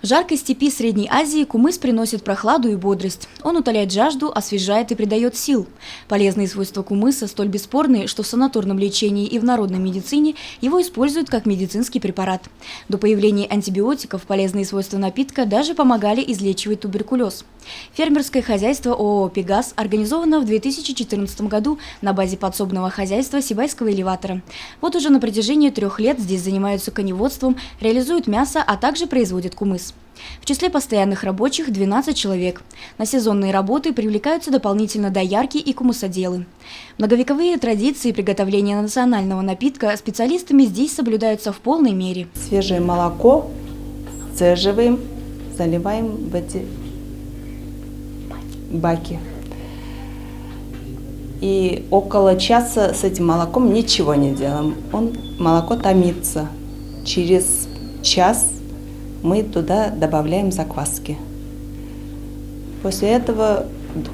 В жаркой степи Средней Азии кумыс приносит прохладу и бодрость. Он утоляет жажду, освежает и придает сил. Полезные свойства кумыса столь бесспорны, что в санаторном лечении и в народной медицине его используют как медицинский препарат. До появления антибиотиков полезные свойства напитка даже помогали излечивать туберкулез. Фермерское хозяйство ООО «Пегас» организовано в 2014 году на базе подсобного хозяйства Сибайского элеватора. Вот уже на протяжении 3 лет здесь занимаются коневодством, реализуют мясо, а также производят кумыс. В числе постоянных рабочих 12 человек. На сезонные работы привлекаются дополнительно доярки и кумысоделы. Многовековые традиции приготовления национального напитка специалистами здесь соблюдаются в полной мере. Свежее молоко сцеживаем, заливаем в эти баки. И около часа с этим молоком ничего не делаем. Молоко томится. Через час мы туда добавляем закваски. После этого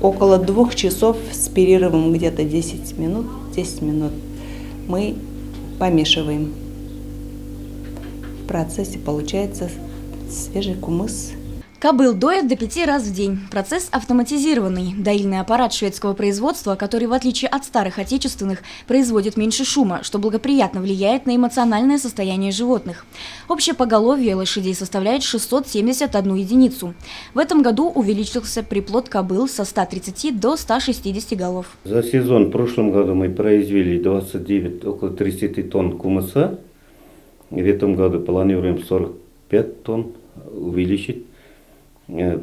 около 2 часов с перерывом где-то 10 минут мы помешиваем. В процессе получается свежий кумыс. Кобыл доят до 5 раз в день. Процесс автоматизированный. Доильный аппарат шведского производства, который, в отличие от старых отечественных, производит меньше шума, что благоприятно влияет на эмоциональное состояние животных. Общее поголовье лошадей составляет 671 единицу. В этом году увеличился приплод кобыл со 130 до 160 голов. За сезон в прошлом году мы произвели около 30 тонн кумыса. В этом году планируем 45 тонн увеличить.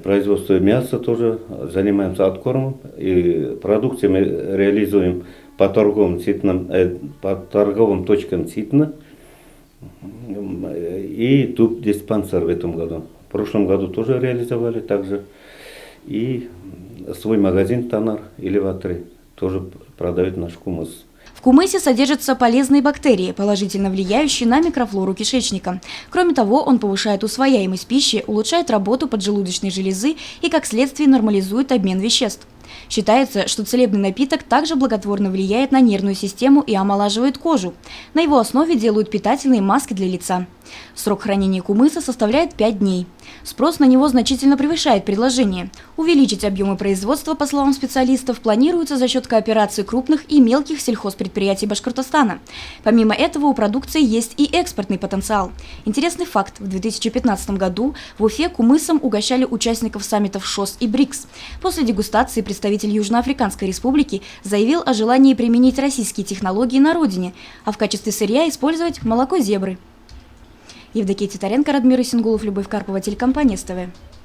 Производство мяса тоже, занимаемся откормом, и продукцию мы реализуем по торговым точкам Цитна и туб-диспансер в этом году. В прошлом году тоже реализовали также. И свой магазин «Тонар» элеваторы тоже продают наш кумыс. В кумысе содержатся полезные бактерии, положительно влияющие на микрофлору кишечника. Кроме того, он повышает усвояемость пищи, улучшает работу поджелудочной железы и, как следствие, нормализует обмен веществ. Считается, что целебный напиток также благотворно влияет на нервную систему и омолаживает кожу. На его основе делают питательные маски для лица. Срок хранения кумыса составляет 5 дней. Спрос на него значительно превышает предложение. Увеличить объемы производства, по словам специалистов, планируется за счет кооперации крупных и мелких сельхозпредприятий Башкортостана. Помимо этого, у продукции есть и экспортный потенциал. Интересный факт. В 2015 году в Уфе кумысом угощали участников саммитов ШОС и БРИКС. После дегустации представитель Южноафриканской республики заявил о желании применить российские технологии на родине, а в качестве сырья использовать молоко зебры. Евдокия Титаренко, Радмир Исенгулов, Любовь Карпова, телекомпания СТВ.